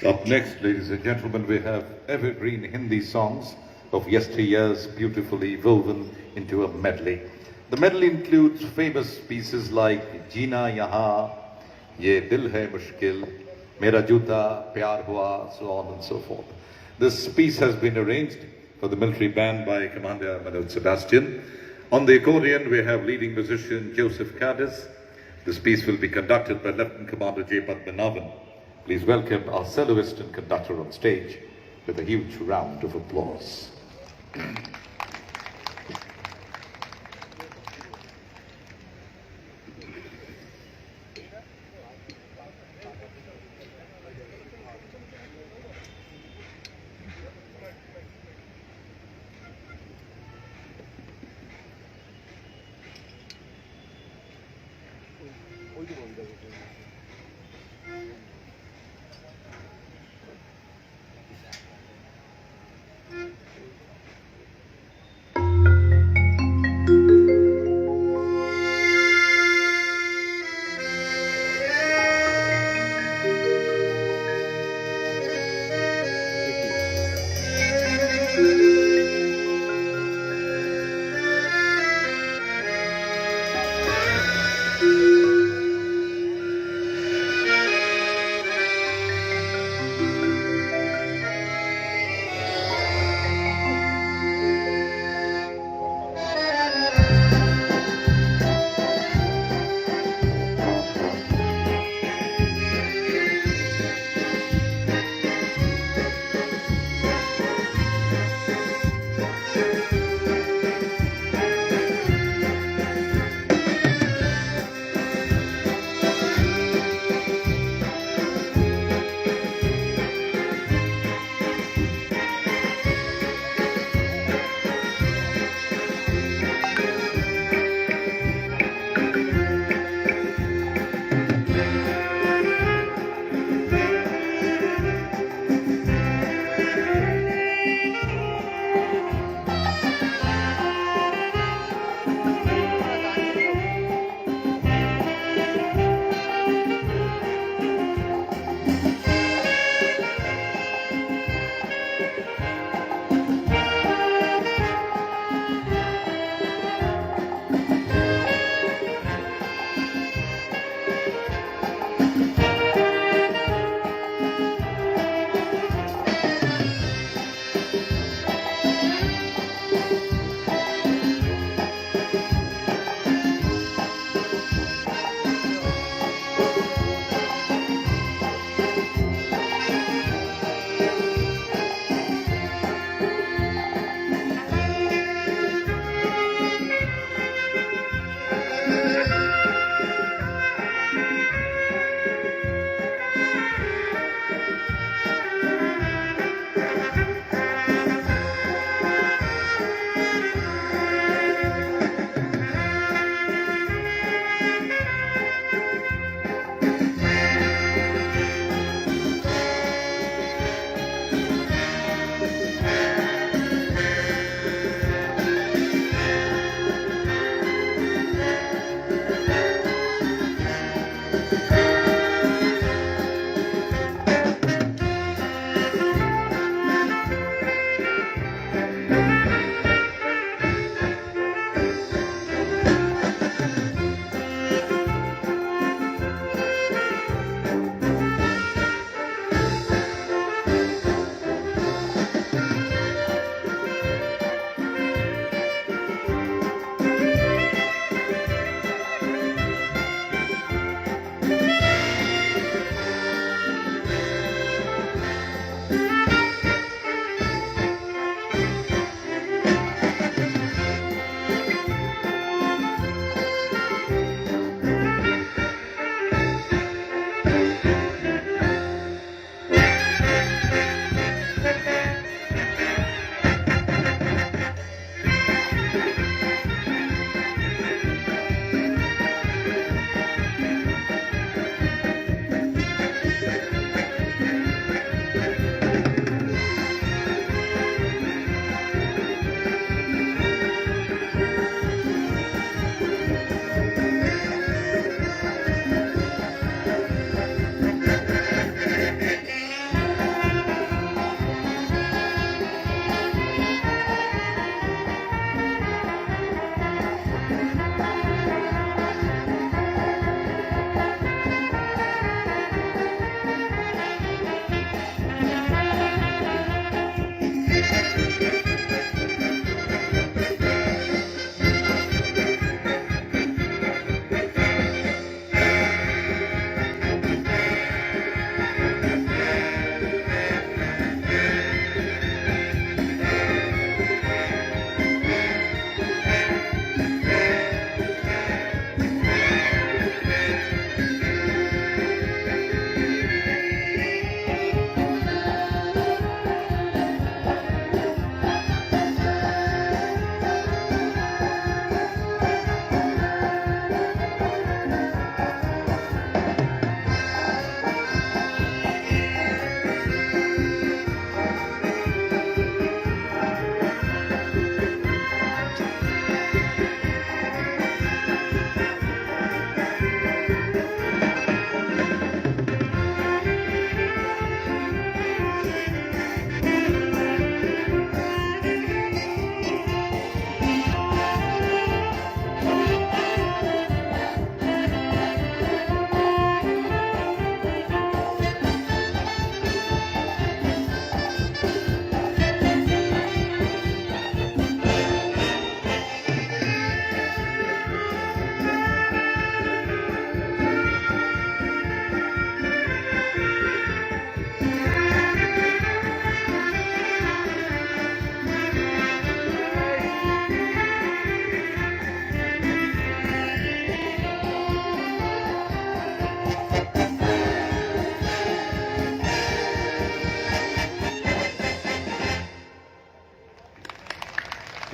Up next, ladies and gentlemen, we have evergreen Hindi songs of yesteryears beautifully woven into a medley. The medley includes famous pieces like Jeena Yahan, Ye Dil Hai Mushkil, Mera Juta, Pyar Hua, so on and so forth. This piece has been arranged for the military band by Commander Manoj Sebastian. On the accordion, we have leading musician Joseph Cadiz. This piece will be conducted by Lieutenant Commander J. Padmanabhan. Please welcome our soloist and conductor on stage with a huge round of applause.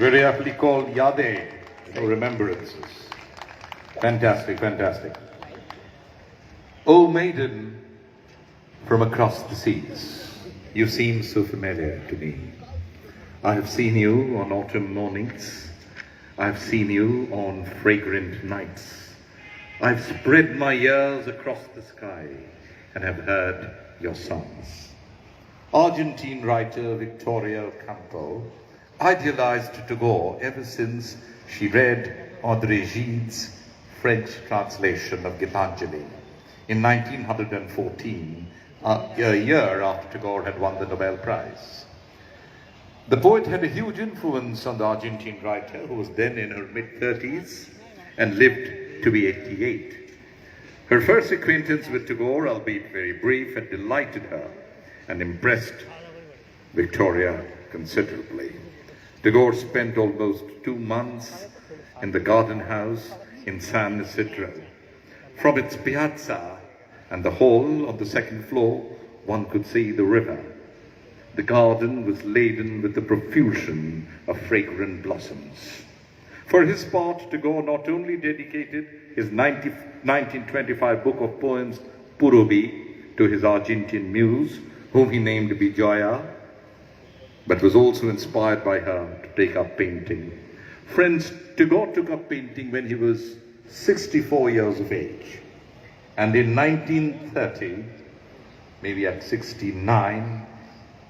very aptly called Yade, remembrances. Fantastic, fantastic. O maiden from across the seas, you seem so familiar to me. I have seen you on autumn mornings. I have seen you on fragrant nights. I've spread my ears across the sky and have heard your songs. Argentine writer Victoria Ocampo idealized Tagore ever since she read Audrey Gide's French translation of Gitanjali in 1914, a year after Tagore had won the Nobel Prize. The poet had a huge influence on the Argentine writer, who was then in her mid-30s and lived to be 88. Her first acquaintance with Tagore, albeit very brief, had delighted her and impressed Victoria considerably. Tagore spent almost 2 months in the garden house in San Isidro. From its piazza and the hall on the second floor, one could see the river. The garden was laden with the profusion of fragrant blossoms. For his part, Tagore not only dedicated his 1925 book of poems, Purubi, to his Argentine muse, whom he named Bijoya, but was also inspired by her to take up painting. Friends, Tagore took up painting when he was 64 years of age. And in 1930, maybe at 69,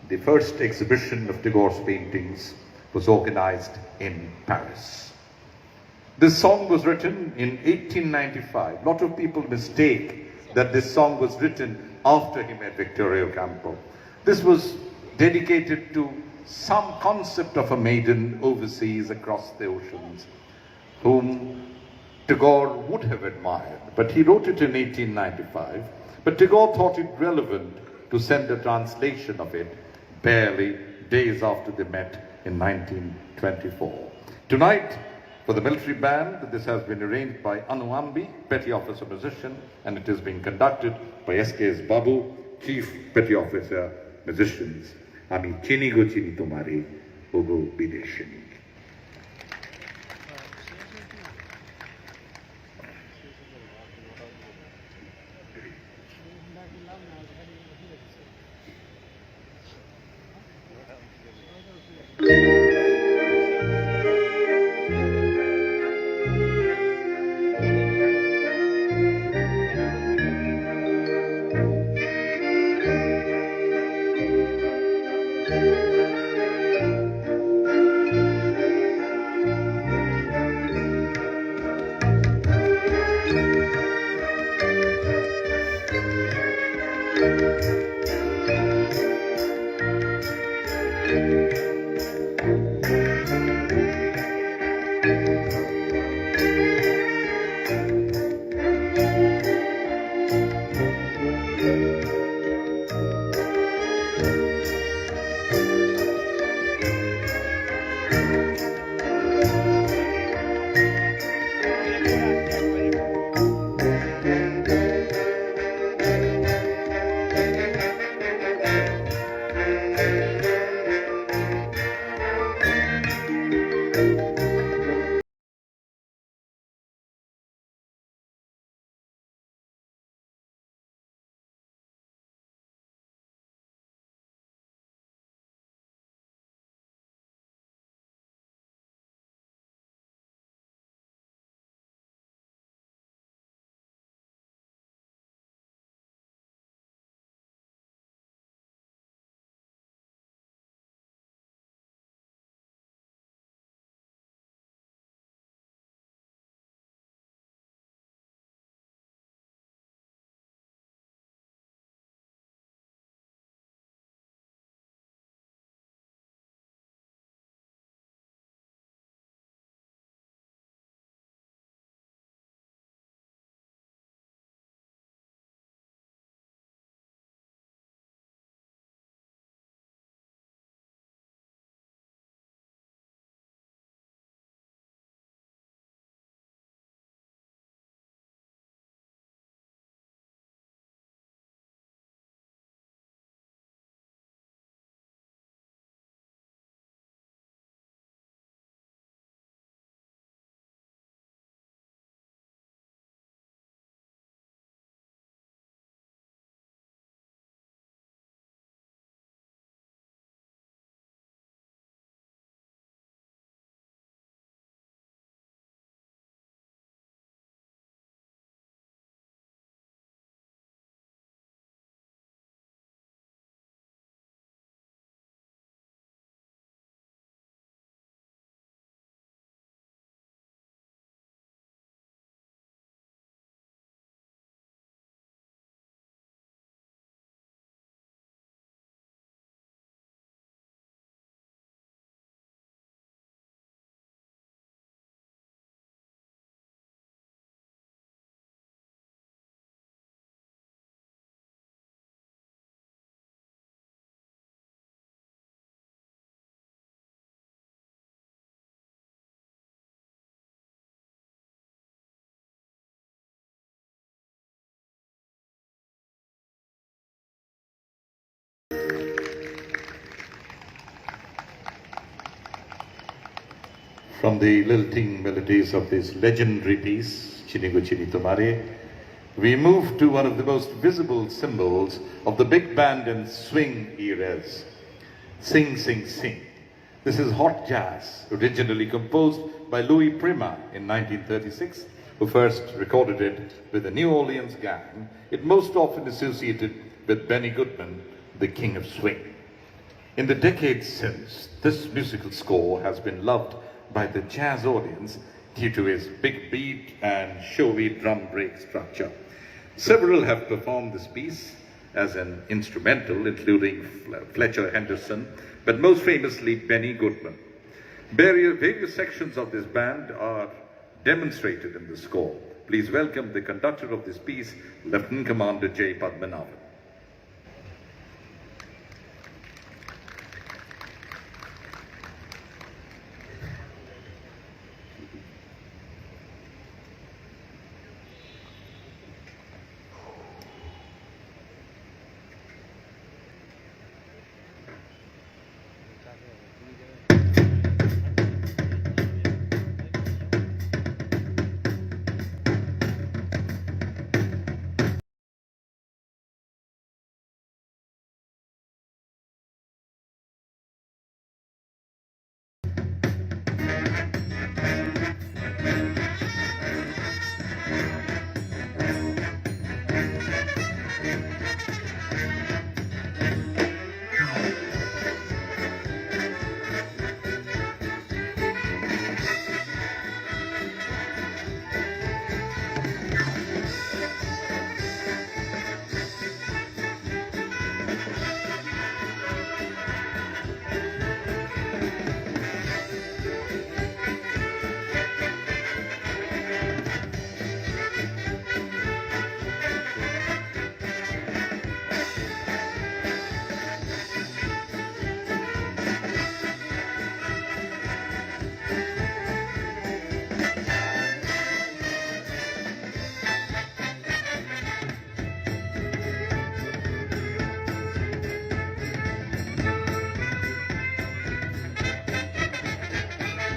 the first exhibition of Tagore's paintings was organized in Paris. This song was written in 1895. A lot of people mistake that this song was written after he met Victoria Ocampo. This was dedicated to some concept of a maiden overseas across the oceans, whom Tagore would have admired, but he wrote it in 1895. But Tagore thought it relevant to send a translation of it barely days after they met in 1924. Tonight, for the military band, this has been arranged by Anu Ambi, Petty Officer Musician, and it is being conducted by S.K.S. Babu, Chief Petty Officer Musicians. Ami chini go chini tomare, ogo bideshini. From the lilting melodies of this legendary piece, Chinigo Chini Tomare, we move to one of the most visible symbols of the big band and swing eras, Sing Sing Sing. This is hot jazz, originally composed by Louis Prima in 1936, who first recorded it with the New Orleans Gang. It most often associated with Benny Goodman, the king of swing. In the decades since, this musical score has been loved by the jazz audience due to his big beat and showy drum break structure. Several have performed this piece as an instrumental, including Fletcher Henderson, but most famously Benny Goodman. Various sections of this band are demonstrated in the score. Please welcome the conductor of this piece, Lieutenant Commander J. Padmanabhan.